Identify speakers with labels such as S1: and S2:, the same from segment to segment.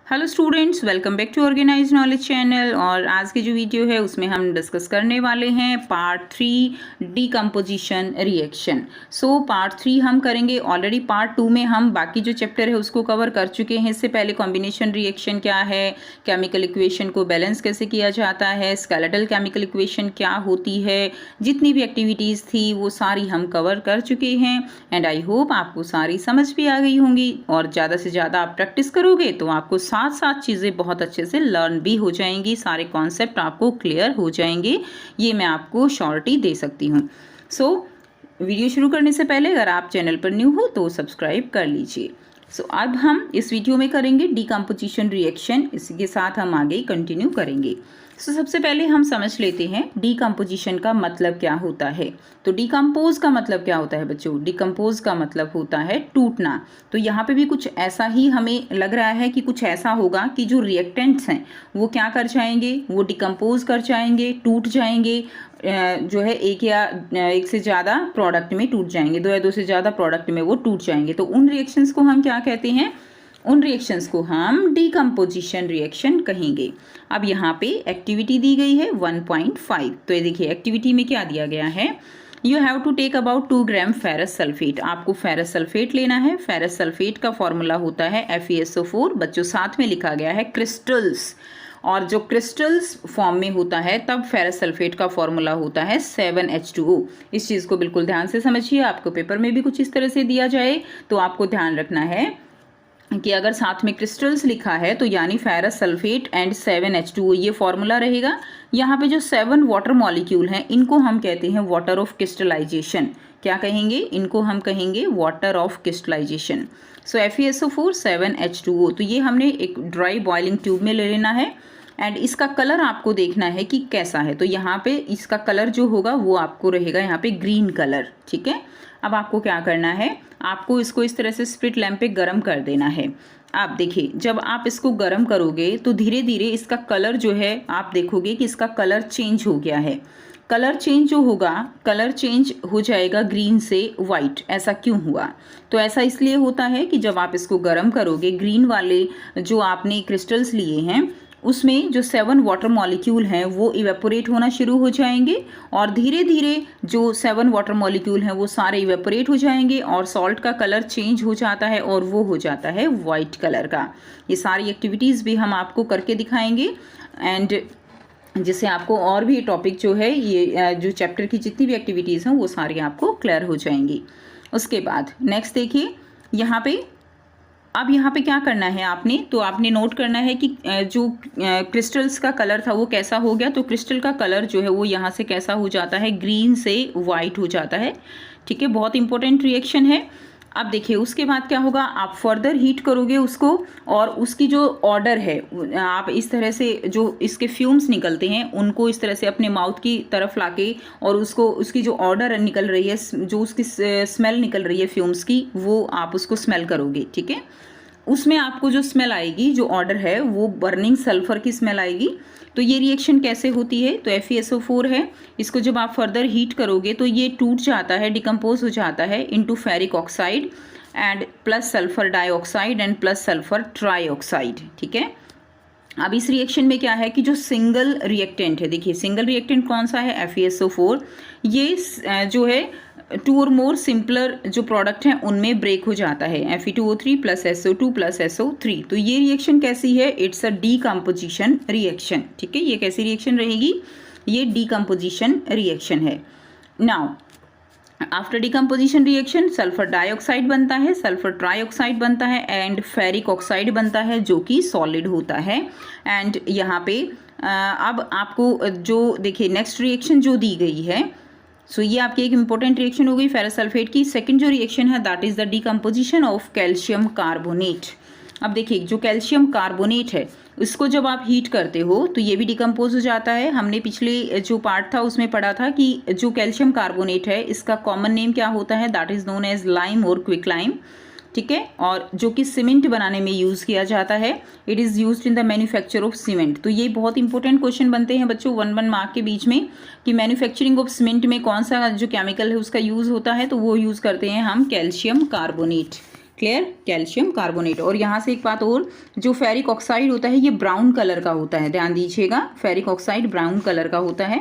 S1: Hello students, welcome back to organize knowledge channel. और आज की जो वीडियो है उसमें हम डिस्कस करने वाले हैं part 3 decomposition reaction. So part 3 हम करेंगे। ऑलरेडी पार्ट 2 में हम बाकी जो चैप्टर है उसको कवर कर चुके हैं। इससे पहले कॉम्बिनेशन रिएक्शन क्या है, केमिकल इक्वेशन को बैलेंस कैसे किया जाता है, स्केलेटल केमिकल इक्वेशन क्या होती है, जितनी भी एक्टिविटीज़ थी वो सारी हम कवर कर चुके हैं। एंड आई होप आपको सारी समझ भी आ गई होंगी। और ज़्यादा से ज़्यादा आप प्रैक्टिस करोगे तो आपको साथ साथ चीज़ें बहुत अच्छे से लर्न भी हो जाएंगी, सारे कॉन्सेप्ट आपको क्लियर हो जाएंगे, ये मैं आपको श्योरिटी दे सकती हूँ। सो वीडियो शुरू करने से पहले अगर आप चैनल पर न्यू हो तो सब्सक्राइब कर लीजिए। सो अब हम इस वीडियो में करेंगे डीकम्पोजिशन रिएक्शन। इसके साथ हम आगे कंटिन्यू करेंगे। सबसे पहले हम समझ लेते हैं डीकम्पोजिशन का मतलब क्या होता है। तो डीकम्पोज का मतलब क्या होता है बच्चों? डीकम्पोज का मतलब होता है टूटना। तो यहाँ पे भी कुछ ऐसा ही हमें लग रहा है कि कुछ ऐसा होगा कि जो रिएक्टेंट्स हैं वो क्या कर जाएंगे, वो डिकम्पोज कर जाएंगे, टूट जाएंगे, जो है एक से ज़्यादा प्रोडक्ट में टूट जाएंगे, दो या दो से ज़्यादा प्रोडक्ट में वो टूट जाएंगे। तो उन रिएक्शंस को हम क्या कहते हैं? उन रिएक्शंस को हम डीकम्पोजिशन रिएक्शन कहेंगे। अब यहाँ पे एक्टिविटी दी गई है 1.5। तो ये देखिए एक्टिविटी में क्या दिया गया है, you have to take about 2 gram ferrous sulphate. आपको फेरस सल्फेट लेना है। फेरस सल्फेट का फॉर्मूला होता है FeSO4। बच्चों साथ में लिखा गया है क्रिस्टल्स, और जो क्रिस्टल्स फॉर्म में होता है तब फेरस सल्फेट का फॉर्मूला होता है 7H2O। इस चीज़ को बिल्कुल ध्यान से समझिए। आपको पेपर में भी कुछ इस तरह से दिया जाए तो आपको ध्यान रखना है कि अगर साथ में क्रिस्टल्स लिखा है तो यानी फेरस सल्फेट एंड 7H2O ये फॉर्मूला रहेगा। यहाँ पे जो 7 वाटर मॉलिक्यूल हैं इनको हम कहते हैं वाटर ऑफ क्रिस्टलाइजेशन। क्या कहेंगे? इनको हम कहेंगे water of crystallization. So FeSO4 7H2O। तो ये हमने एक ड्राई बॉइलिंग ट्यूब में ले लेना है। एंड इसका कलर आपको देखना है कि कैसा है। तो यहाँ पे इसका कलर जो होगा वो आपको रहेगा यहाँ पे ग्रीन कलर। ठीक है। अब आपको क्या करना है, आपको इसको इस तरह से स्प्रिट लैंप पे गर्म कर देना है। आप देखिए जब आप इसको गर्म करोगे तो धीरे धीरे इसका कलर जो है आप देखोगे कि इसका कलर चेंज हो गया है। कलर चेंज जो होगा, कलर चेंज हो जाएगा ग्रीन से वाइट। ऐसा क्यों हुआ? तो ऐसा इसलिए होता है कि जब आप इसको गर्म करोगे, ग्रीन वाले जो आपने क्रिस्टल्स लिए हैं उसमें जो 7 वाटर मॉलिक्यूल हैं वो इवेपोरेट होना शुरू हो जाएंगे, और धीरे धीरे जो 7 वाटर मॉलिक्यूल हैं वो सारे इवेपोरेट हो जाएंगे और सॉल्ट का कलर चेंज हो जाता है और वो हो जाता है वाइट कलर का। ये सारी एक्टिविटीज़ भी हम आपको करके दिखाएंगे, एंड जिससे आपको और भी टॉपिक जो है ये जो चैप्टर की जितनी भी एक्टिविटीज़ हैं वो सारी आपको क्लियर हो जाएंगी। उसके बाद नेक्स्ट देखिए यहाँ पे, अब यहाँ पे क्या करना है आपने, तो आपने नोट करना है कि जो क्रिस्टल्स का कलर था वो कैसा हो गया। तो क्रिस्टल का कलर जो है वो यहाँ से कैसा हो जाता है, ग्रीन से वाइट हो जाता है। ठीक है, बहुत इंपॉर्टेंट रिएक्शन है। अब देखिए उसके बाद क्या होगा, आप फर्दर हीट करोगे उसको, और उसकी जो ऑर्डर है आप इस तरह से जो इसके फ्यूम्स निकलते हैं उनको इस तरह से अपने माउथ की तरफ लाके, और उसको उसकी जो ऑर्डर निकल रही है, जो उसकी स्मेल निकल रही है फ्यूम्स की, वो आप उसको स्मेल करोगे। ठीक है, उसमें आपको जो स्मेल आएगी, जो ऑर्डर है, वो बर्निंग सल्फर की स्मेल आएगी। तो ये रिएक्शन कैसे होती है, तो FeSO4 है, इसको जब आप फर्दर हीट करोगे तो ये टूट जाता है, डिकम्पोज हो जाता है into ferric oxide and plus sulphur dioxide and plus sulphur trioxide. ठीक है। अब इस रिएक्शन में क्या है कि जो सिंगल रिएक्टेंट है, देखिए सिंगल रिएक्टेंट कौन सा है, FeSO4। ये जो है 2 और मोर सिंपलर जो प्रोडक्ट हैं उनमें ब्रेक हो जाता है, Fe2O3 plus SO2 plus SO3। तो ये रिएक्शन कैसी है, इट्स अ डीकम्पोजिशन रिएक्शन। ठीक है, ये कैसी रिएक्शन रहेगी, ये डीकम्पोजिशन रिएक्शन है। Now after decomposition reaction sulphur dioxide बनता है, सल्फर ट्राइऑक्साइड बनता है एंड फेरिक ऑक्साइड बनता है जो कि सॉलिड होता है। एंड यहाँ पे अब आपको जो देखिए नेक्स्ट रिएक्शन जो दी गई है, सो ये आपकी एक इंपॉर्टेंट रिएक्शन हो गई फेरस सल्फेट की। सेकंड जो रिएक्शन है that is the decomposition of calcium carbonate. अब देखिए जो कैल्शियम कार्बोनेट है इसको जब आप हीट करते हो तो ये भी डिकम्पोज हो जाता है। हमने पिछले जो पार्ट था उसमें पढ़ा था कि जो कैल्शियम कार्बोनेट है इसका कॉमन नेम क्या होता है, that is known as lime और क्विक लाइम। ठीक है, और जो कि सीमेंट बनाने में यूज़ किया जाता है, it is used in the manufacture of cement. तो ये बहुत इंपॉर्टेंट क्वेश्चन बनते हैं बच्चों 1 मार्क के बीच में कि मैन्युफैक्चरिंग ऑफ सीमेंट में कौन सा जो केमिकल है उसका यूज़ होता है, तो वो यूज़ करते हैं हम calcium carbonate. Clear, calcium carbonate. और यहाँ से एक बात और, जो फेरिक ऑक्साइड होता है ये ब्राउन कलर का होता है, ध्यान दीजिएगा, फेरिक ऑक्साइड ब्राउन कलर का होता है।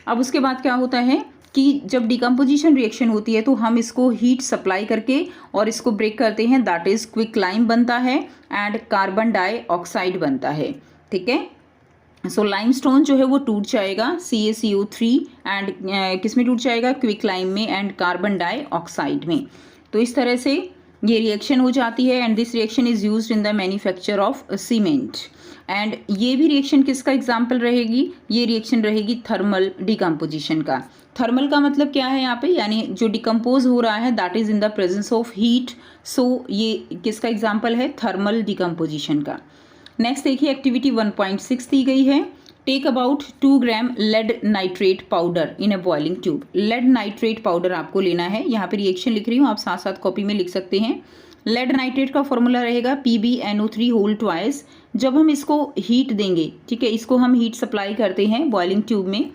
S1: अब उसके बाद क्या होता है कि जब डिकम्पोजिशन रिएक्शन होती है तो हम इसको हीट सप्लाई करके और इसको ब्रेक करते हैं, दैट इज क्विकलाइम बनता है एंड कार्बन डाइऑक्साइड बनता है। ठीक है, सो लाइमस्टोन जो है वो टूट जाएगा CaCO3 एंड किस में टूट जाएगा, क्विकलाइम में एंड कार्बन डाइऑक्साइड में। तो इस तरह से ये रिएक्शन हो जाती है and this reaction is used in the manufacture of cement. And ये भी रिएक्शन किसका एग्जाम्पल रहेगी, ये रिएक्शन रहेगी थर्मल डिकम्पोजिशन का। थर्मल का मतलब क्या है यहाँ पे, यानी जो डिकम्पोज हो रहा है that is in the presence of heat. So ये किसका एग्जाम्पल है, थर्मल डिकम्पोजिशन का। नेक्स्ट देखिए एक्टिविटी 1.6 दी गई है, take about 2 gram lead nitrate powder in a boiling tube. Lead nitrate powder आपको लेना है, यहाँ पे रिएक्शन लिख रही हूँ, आप साथ साथ कॉपी में लिख सकते हैं। लेड नाइट्रेट का फॉर्मूला रहेगा PbNO3 होल ट्वाइस। जब हम इसको हीट देंगे, ठीक है, इसको हम हीट सप्लाई करते हैं बॉइलिंग ट्यूब में,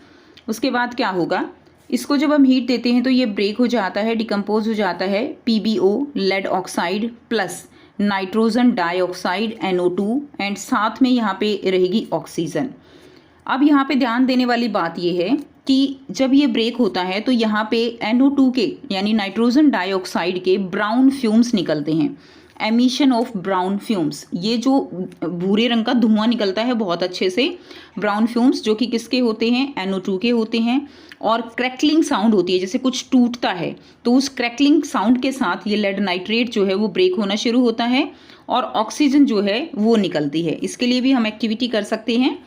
S1: उसके बाद क्या होगा, इसको जब हम हीट देते हैं तो ये ब्रेक हो जाता है, डिकम्पोज हो जाता है, PbO lead oxide plus nitrogen dioxide NO2 and साथ में यहाँ पे रहेगी ऑक्सीजन। अब यहाँ पे ध्यान देने वाली बात ये है कि जब ये ब्रेक होता है तो यहाँ पे NO2 के यानी नाइट्रोजन डाइऑक्साइड के ब्राउन फ्यूम्स निकलते हैं, एमिशन ऑफ ब्राउन फ्यूम्स। ये जो भूरे रंग का धुआं निकलता है बहुत अच्छे से, ब्राउन फ्यूम्स, जो कि किसके होते हैं, NO2 के होते हैं। और क्रैकलिंग साउंड होती है, जैसे कुछ टूटता है तो उस क्रैकलिंग साउंड के साथ ये लेड नाइट्रेट जो है वो ब्रेक होना शुरू होता है और ऑक्सीजन जो है वो निकलती है। इसके लिए भी हम एक्टिविटी कर सकते हैं,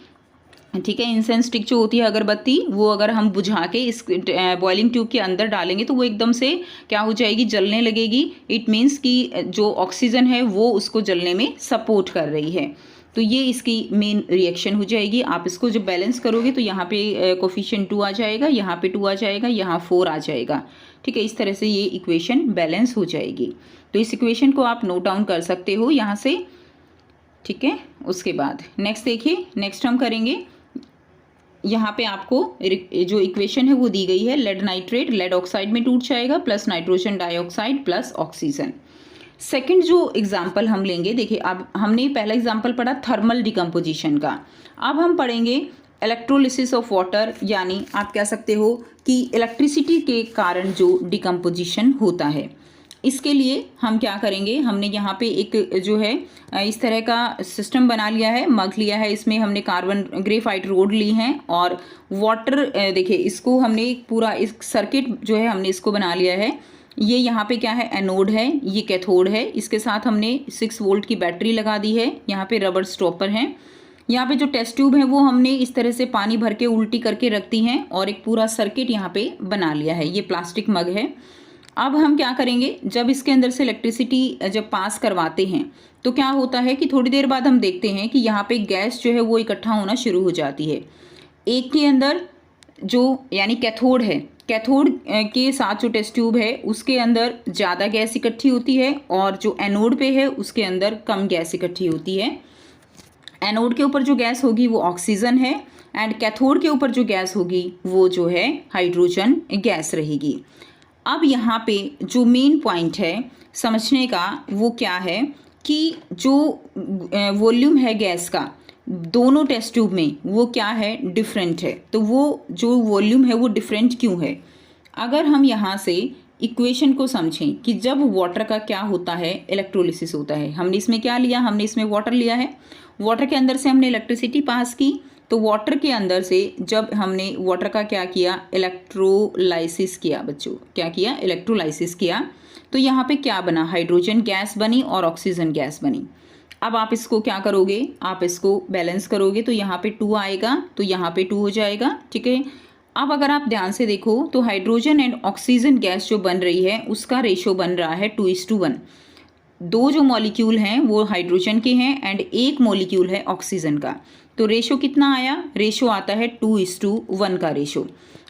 S1: ठीक है। इंसेंस स्टिक जो होती है अगरबत्ती, वो अगर हम बुझा के इस बॉइलिंग ट्यूब के अंदर डालेंगे तो वो एकदम से क्या हो जाएगी, जलने लगेगी। इट मीन्स कि जो ऑक्सीजन है वो उसको जलने में सपोर्ट कर रही है। तो ये इसकी मेन रिएक्शन हो जाएगी। आप इसको जब बैलेंस करोगे तो यहाँ पे कोफिशिएंट 2 आ जाएगा, यहाँ पे 2 आ जाएगा, यहाँ 4 आ जाएगा, ठीक है। इस तरह से ये इक्वेशन बैलेंस हो जाएगी। तो इस इक्वेशन को आप नोट डाउन कर सकते हो यहाँ से, ठीक है। उसके बाद नेक्स्ट देखिए, नेक्स्ट हम करेंगे, यहाँ पे आपको जो इक्वेशन है वो दी गई है, लेड नाइट्रेट लेड ऑक्साइड में टूट जाएगा plus nitrogen dioxide plus oxygen. Second जो एग्जाम्पल हम लेंगे, देखिए अब हमने पहला एग्जाम्पल पढ़ा थर्मल डिकम्पोजिशन का, अब हम पढ़ेंगे इलेक्ट्रोलिसिस ऑफ वाटर, यानी आप कह सकते हो कि इलेक्ट्रिसिटी के कारण जो डिकम्पोजिशन होता है। इसके लिए हम क्या करेंगे, हमने यहाँ पे एक जो है इस तरह का सिस्टम बना लिया है, मग लिया है, इसमें हमने कार्बन ग्रेफाइट रोड ली हैं और वाटर, देखिए इसको हमने पूरा इस सर्किट जो है हमने इसको बना लिया है। ये यहाँ पे क्या है, एनोड है, ये कैथोड है, इसके साथ हमने 6 वोल्ट की बैटरी लगा दी है, यहाँ पे रबर स्टॉपर हैं। यहाँ पे जो टेस्ट ट्यूब है वो हमने इस तरह से पानी भर के उल्टी करके रख दी हैं और एक पूरा सर्किट यहाँ पे बना लिया है। ये प्लास्टिक मग है। अब हम क्या करेंगे, जब इसके अंदर से इलेक्ट्रिसिटी जब पास करवाते हैं तो क्या होता है कि थोड़ी देर बाद हम देखते हैं कि यहाँ पे गैस जो है वो इकट्ठा होना शुरू हो जाती है। एक के अंदर जो यानी कैथोड है, कैथोड के साथ जो टेस्ट ट्यूब है उसके अंदर ज़्यादा गैस इकट्ठी होती है और जो एनोड पे है उसके अंदर कम गैस इकट्ठी होती है। एनोड के ऊपर जो गैस होगी वो ऑक्सीजन है एंड कैथोड के ऊपर जो गैस होगी वो जो है हाइड्रोजन गैस रहेगी। अब यहाँ पे जो मेन पॉइंट है समझने का वो क्या है कि जो वॉल्यूम है गैस का दोनों टेस्ट ट्यूब में वो क्या है, डिफरेंट है। तो वो जो वॉल्यूम है वो डिफरेंट क्यों है, अगर हम यहाँ से इक्वेशन को समझें कि जब वाटर का क्या होता है, इलेक्ट्रोलिसिस होता है। हमने इसमें क्या लिया, हमने इसमें वाटर लिया है, वाटर के अंदर से हमने इलेक्ट्रिसिटी पास की, तो वाटर के अंदर से जब हमने वाटर का क्या किया, इलेक्ट्रोलाइसिस किया। बच्चों क्या किया, इलेक्ट्रोलाइसिस किया, तो यहाँ पे क्या बना, हाइड्रोजन गैस बनी और ऑक्सीजन गैस बनी। अब आप इसको क्या करोगे, आप इसको बैलेंस करोगे तो यहाँ पे 2 आएगा, तो यहाँ पे 2 हो जाएगा, ठीक है। अब अगर आप ध्यान से देखो तो हाइड्रोजन एंड ऑक्सीजन गैस जो बन रही है उसका रेशो बन रहा है 2:1। 2 जो मॉलिक्यूल हैं वो हाइड्रोजन के हैं एंड 1 मॉलिक्यूल है ऑक्सीजन का। तो रेशो कितना आया, रेशो आता है 2:1 का रेशो।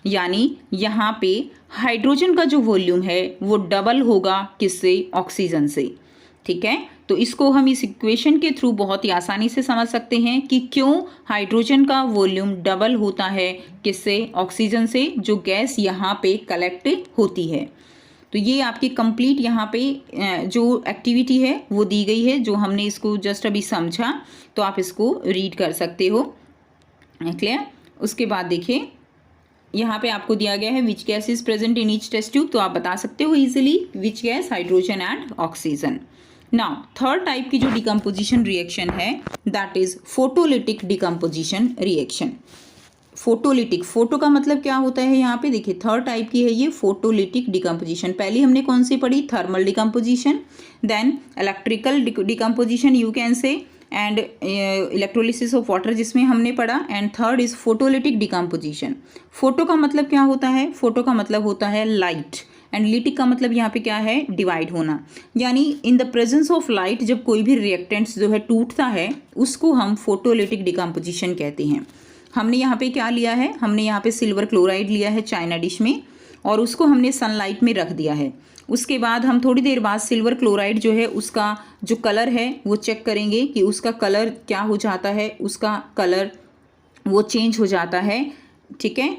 S1: यानी यहाँ पे हाइड्रोजन का जो वॉल्यूम है वो डबल होगा किससे, ऑक्सीजन से, ठीक है। तो इसको हम इस इक्वेशन के थ्रू बहुत ही आसानी से समझ सकते हैं कि क्यों हाइड्रोजन का वॉल्यूम डबल होता है किससे, ऑक्सीजन से, जो गैस यहाँ पे कलेक्ट होती है। तो ये आपकी कंप्लीट यहाँ पे जो एक्टिविटी है वो दी गई है, जो हमने इसको जस्ट अभी समझा, तो आप इसको रीड कर सकते हो। क्लियर। उसके बाद देखिए यहाँ पे आपको दिया गया है which gas is present in each test tube, तो आप बता सकते हो easily which gas, hydrogen and oxygen. Now third type की जो डिकम्पोजिशन रिएक्शन है that is photolytic decomposition reaction. Photolytic, photo का मतलब क्या होता है यहाँ पे देखिए, थर्ड टाइप की है ये फोटोलिटिक डिकम्पोजिशन। पहले हमने कौन सी पढ़ी, thermal decomposition, then electrical decomposition you can say, and electrolysis of water जिसमें हमने पढ़ा, and third is photolytic decomposition. Photo का मतलब क्या होता है, फोटो का मतलब होता है लाइट, एंड लिटिक का मतलब यहाँ पे क्या है, डिवाइड होना। यानी इन द प्रेजेंस ऑफ लाइट जब कोई भी रिएक्टेंट्स जो है टूटता है उसको हम फोटोलिटिक डिकम्पोजिशन कहते हैं। हमने यहाँ पे क्या लिया है, हमने यहाँ पे सिल्वर क्लोराइड लिया है चाइना डिश में, और उसको हमने सनलाइट में रख दिया है। उसके बाद हम थोड़ी देर बाद सिल्वर क्लोराइड जो है उसका जो कलर है वो चेक करेंगे कि उसका कलर क्या हो जाता है, उसका कलर वो चेंज हो जाता है, ठीक है।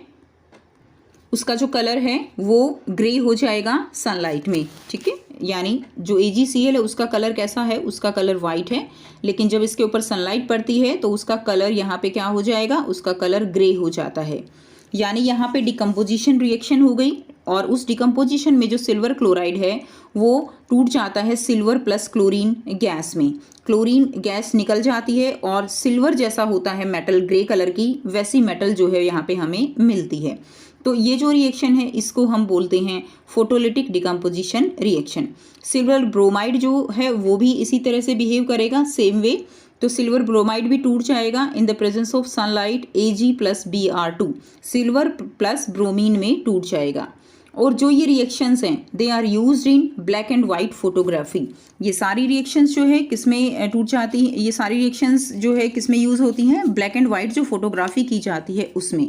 S1: उसका जो कलर है वो ग्रे हो जाएगा सनलाइट में, ठीक है। यानी जो AgCl है उसका कलर कैसा है, उसका कलर वाइट है, लेकिन जब इसके ऊपर सनलाइट पड़ती है तो उसका कलर यहाँ पे क्या हो जाएगा, उसका कलर ग्रे हो जाता है। यानी यहाँ पे डिकम्पोजिशन रिएक्शन हो गई, और उस डिकम्पोजिशन में जो सिल्वर क्लोराइड है वो टूट जाता है सिल्वर प्लस क्लोरीन गैस में। क्लोरीन गैस निकल जाती है और सिल्वर जैसा होता है मेटल ग्रे कलर की, वैसी मेटल जो है यहाँ पे हमें मिलती है। तो ये जो रिएक्शन है इसको हम बोलते हैं photolytic decomposition reaction. Silver bromide जो है वो भी इसी तरह से बिहेव करेगा सेम वे। तो सिल्वर ब्रोमाइड भी टूट जाएगा in the presence of sunlight, Ag plus Br2, silver plus bromine में टूट जाएगा। और जो ये रिएक्शंस हैं they are used in black and white photography. ये सारी रिएक्शंस जो है किसमें टूट जाती हैं, ये सारी रिएक्शंस जो है किसमें यूज़ होती हैं, ब्लैक एंड वाइट जो फोटोग्राफी की जाती है उसमें।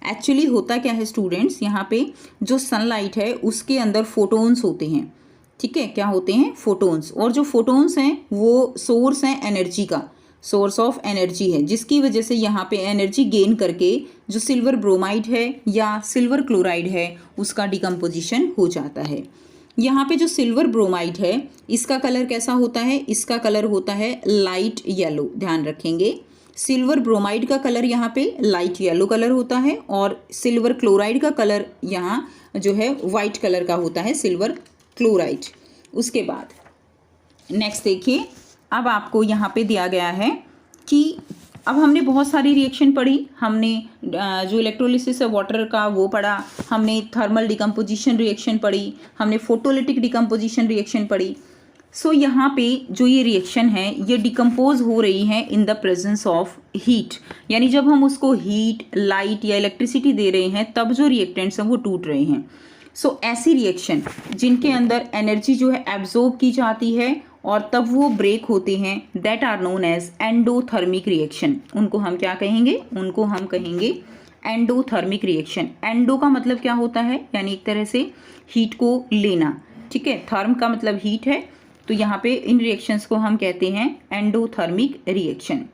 S1: एक्चुअली होता क्या है स्टूडेंट्स, यहाँ पे जो सनलाइट है उसके अंदर फोटोन्स होते हैं, ठीक है। क्या होते हैं, फोटोन्स। और जो फोटोन्स हैं वो सोर्स हैं एनर्जी का, सोर्स ऑफ एनर्जी है, जिसकी वजह से यहाँ पे एनर्जी गेन करके जो सिल्वर ब्रोमाइड है या सिल्वर क्लोराइड है उसका डिकम्पोजिशन हो जाता है। यहाँ पे जो सिल्वर ब्रोमाइड है इसका कलर कैसा होता है, इसका कलर होता है लाइट येलो, ध्यान रखेंगे। सिल्वर ब्रोमाइड का कलर यहाँ पे लाइट येलो कलर होता है, और सिल्वर क्लोराइड का कलर यहाँ जो है वाइट कलर का होता है, सिल्वर क्लोराइड। उसके बाद नेक्स्ट देखिए, अब आपको यहाँ पे दिया गया है कि अब हमने बहुत सारी रिएक्शन पढ़ी, हमने जो इलेक्ट्रोलिसिस ऑफ वाटर का वो पढ़ा, हमने थर्मल डिकम्पोजिशन रिएक्शन पढ़ी, हमने फोटोलिटिक डिकम्पोजिशन रिएक्शन पढ़ी। सो यहाँ पे जो ये रिएक्शन है ये डिकम्पोज हो रही है इन द प्रेजेंस ऑफ हीट, यानी जब हम उसको हीट, लाइट या इलेक्ट्रिसिटी दे रहे हैं तब जो रिएक्टेंट्स हैं वो टूट रहे हैं। सो ऐसी रिएक्शन जिनके अंदर एनर्जी जो है एब्जॉर्ब की जाती है और तब वो ब्रेक होते हैं, that are known as endothermic reaction. उनको हम क्या कहेंगे, उनको हम कहेंगे एंडोथर्मिक रिएक्शन। एंडो का मतलब क्या होता है, यानी एक तरह से हीट को लेना, ठीक है। थर्म का मतलब हीट है, तो यहाँ पे इन रिएक्शंस को हम कहते हैं एंडोथर्मिक रिएक्शन।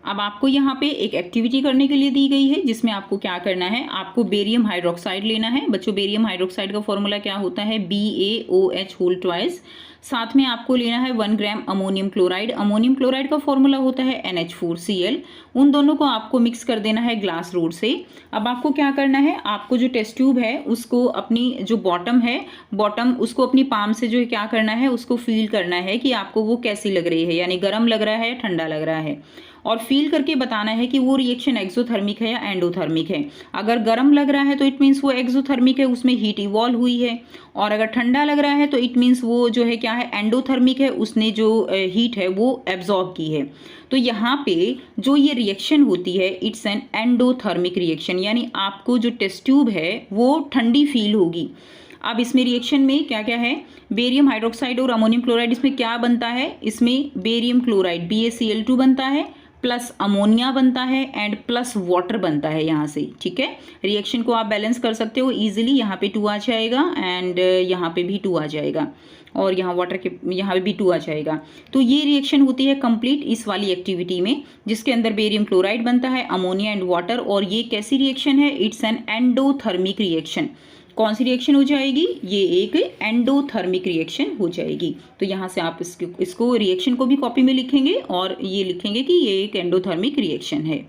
S1: अब आपको यहाँ पे एक एक्टिविटी करने के लिए दी गई है जिसमें आपको क्या करना है, आपको बेरियम हाइड्रोक्साइड लेना है। बच्चों बेरियम हाइड्रोक्साइड का फॉर्मूला क्या होता है, BaOH होल ट्वाइस। साथ में आपको लेना है 1 ग्राम अमोनियम क्लोराइड। अमोनियम क्लोराइड का फॉर्मूला होता है NH4Cl। उन दोनों को आपको मिक्स कर देना है ग्लास रोड से। अब आपको क्या करना है, आपको जो टेस्ट ट्यूब है उसको अपनी जो बॉटम है, बॉटम उसको अपनी पाम से जो है क्या करना है, उसको फील करना है कि आपको वो कैसी लग रही है, यानी गर्म लग रहा है, ठंडा लग रहा है, और फील करके बताना है कि वो रिएक्शन एक्सोथर्मिक है या एंडोथर्मिक है। अगर गर्म लग रहा है तो इट मीन्स वो एक्सोथर्मिक है, उसमें हीट इवॉल्व हुई है, और अगर ठंडा लग रहा है तो इट मीन्स वो जो है क्या है, एंडोथर्मिक है, उसने जो हीट है वो एब्जॉर्ब की है। तो यहाँ पे जो ये रिएक्शन होती है इट्स एन एंडोथर्मिक रिएक्शन, यानी आपको जो टेस्ट ट्यूब है वो ठंडी फील होगी। अब इसमें रिएक्शन में क्या क्या है, बेरियम हाइड्रोक्साइड और अमोनियम क्लोराइड, इसमें क्या बनता है, इसमें बेरियम क्लोराइड BaCl2 बनता है, प्लस अमोनिया बनता है, एंड प्लस वाटर बनता है यहाँ से, ठीक है। रिएक्शन को आप बैलेंस कर सकते हो इजीली, यहाँ पे 2 आ जाएगा एंड यहाँ पे भी 2 आ जाएगा, और यहाँ वाटर के यहाँ पे भी 2 आ जाएगा। तो ये रिएक्शन होती है कंप्लीट इस वाली एक्टिविटी में, जिसके अंदर बेरियम क्लोराइड बनता है, अमोनिया एंड वाटर। और ये कैसी रिएक्शन है, इट्स एन एंडोथर्मिक रिएक्शन। कौन सी रिएक्शन हो जाएगी, ये एक एंडोथर्मिक रिएक्शन हो जाएगी। तो यहाँ से आप इसको रिएक्शन को भी कॉपी में लिखेंगे और ये लिखेंगे कि ये एक एंडोथर्मिक रिएक्शन है।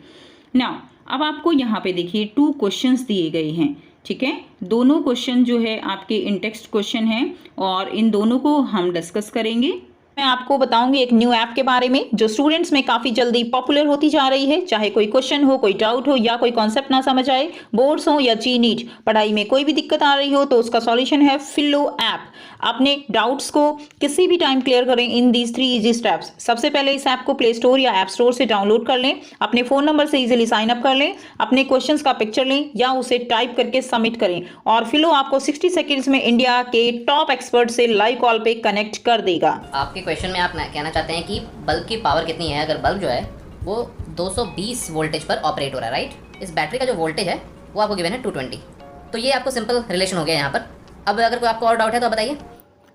S1: नाउ अब आपको यहाँ पे देखिए 2 क्वेश्चंस दिए गए हैं, ठीक है। दोनों क्वेश्चन जो है आपके इन टेक्स्ट क्वेश्चन हैं और इन दोनों को हम डिस्कस करेंगे। मैं आपको बताऊंगी एक न्यू ऐप के बारे में जो स्टूडेंट्स में काफी जल्दी पॉपुलर होती जा रही है। चाहे कोई क्वेश्चन हो, कोई डाउट हो या कोई कॉन्सेप्ट ना समझ आए, बोर्ड्स हो या जी नीट, पढ़ाई में कोई भी दिक्कत आ रही हो तो उसका सॉल्यूशन है फिलो ऐप। अपने डाउट्स को किसी भी टाइम क्लियर करें इन दीज 3 इजी स्टेप्स। सबसे पहले इस ऐप को प्ले स्टोर या ऐप स्टोर से डाउनलोड कर लें, अपने फोन नंबर से इजीली साइन अप कर लें, अपने क्वेश्चंस का पिक्चर लें या उसे टाइप करके सबमिट करें और फिलो आपको 60 सेकेंड्स में इंडिया के टॉप एक्सपर्ट से लाइव कॉल पे कनेक्ट कर देगा।
S2: आपके क्वेश्चन में आप कहना चाहते हैं कि बल्ब की पावर कितनी है। अगर बल्ब जो है वो 220 वोल्टेज पर ऑपरेट हो रहा है, राइट। इस बैटरी का जो वोल्टेज है वो आपको गिवन है 220। तो ये आपको सिंपल रिलेशन हो गया यहाँ पर। अब अगर कोई आपको और डाउट है तो बताइए।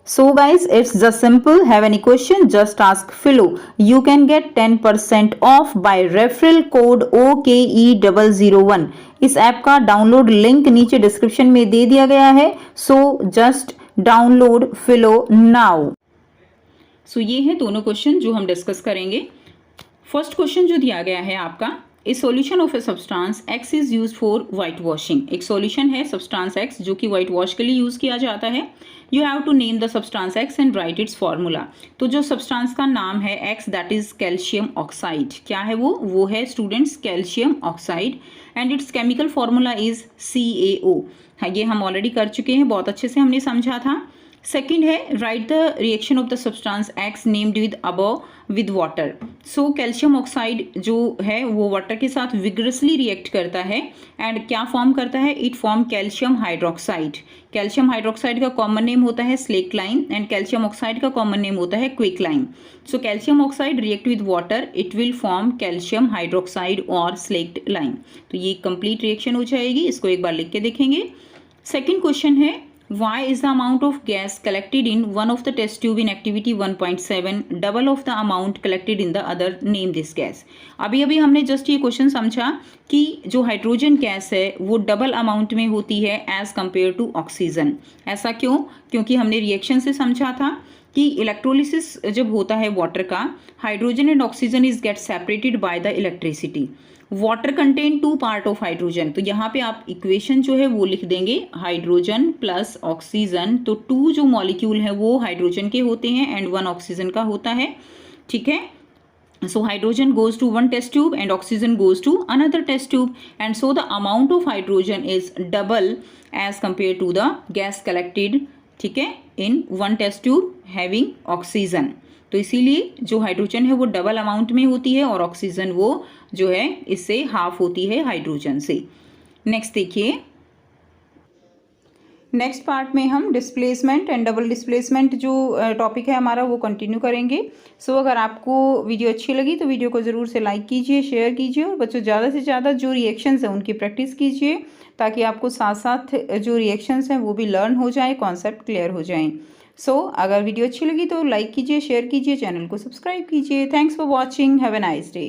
S1: So guys, it's just simple. Have any question? Just ask Philo. You can get 10% off by referral code OKE001. इस ऐप का डाउनलोड लिंक नीचे डिस्क्रिप्शन में दे दिया गया है। So just download Philo now. So ये है दोनों क्वेश्चन जो हम डिस्कस करेंगे। फर्स्ट क्वेश्चन जो दिया गया है आपका, ए solution of a substance x is use for white washing. एक सॉल्यूशन है सब्सटेंस एक्स जो कि वाइट वॉश के लिए यूज किया जाता है। You have to name the substance X and write its formula. तो जो सब्सटेंस का नाम है X, that is calcium oxide. क्या है वो है students calcium oxide and its chemical formula is CaO। हाँ, ये हम ऑलरेडी कर चुके हैं, बहुत अच्छे से हमने समझा था। सेकेंड है right the reaction of the substance x named with above with water. So calcium oxide जो है वो वाटर के साथ विग्रसली रिएक्ट करता है एंड क्या फॉर्म करता है, it form calcium hydroxide. Calcium hydroxide का कॉमन नेम होता है slack lime and calcium oxide का कॉमन नेम होता है quick lime. So calcium oxide react with water, it will form calcium hydroxide और स्लेक्ड लाइम। तो ये कंप्लीट रिएक्शन हो जाएगी। इसको एक बार लिख के देखेंगे। सेकेंड क्वेश्चन है why is the amount of gas collected in one of the test tube in activity 1.7 double of the amount collected in the other, name this gas। अभी हमने जस्ट ये क्वेश्चन समझा कि जो हाइड्रोजन गैस है वो double amount में होती है एज कंपेयर टू ऑक्सीजन। ऐसा क्यों? क्योंकि हमने रिएक्शन से समझा था कि इलेक्ट्रोलिसिस जब होता है वाटर का, hydrogen and oxygen is get separated by the electricity. Water contain 2 part of hydrogen. तो यहाँ पे आप इक्वेशन जो है वो लिख देंगे हाइड्रोजन प्लस ऑक्सीजन। तो 2 जो मॉलिक्यूल है वो हाइड्रोजन के होते हैं एंड 1 ऑक्सीजन का होता है, ठीक है। So hydrogen goes to one test tube and oxygen goes to another test tube, and so the amount of hydrogen is double as compared to the gas collected, ठीक है, in one test tube having oxygen। तो इसीलिए जो hydrogen है वो double amount में होती है और ऑक्सीजन वो जो है इससे हाफ होती है हाइड्रोजन से। नेक्स्ट देखिए, नेक्स्ट पार्ट में हम डिस्प्लेसमेंट एंड डबल डिस्प्लेसमेंट जो टॉपिक है हमारा वो कंटिन्यू करेंगे। सो अगर आपको वीडियो अच्छी लगी तो वीडियो को ज़रूर से लाइक कीजिए, शेयर कीजिए और बच्चों ज़्यादा से ज़्यादा जो रिएक्शंस हैं उनकी प्रैक्टिस कीजिए ताकि आपको साथ साथ जो रिएक्शंस हैं वो भी लर्न हो जाए, कॉन्सेप्ट क्लियर हो जाएं। सो अगर वीडियो अच्छी लगी तो लाइक कीजिए, शेयर कीजिए, चैनल को सब्सक्राइब कीजिए। Thanks for watching, have a nice day.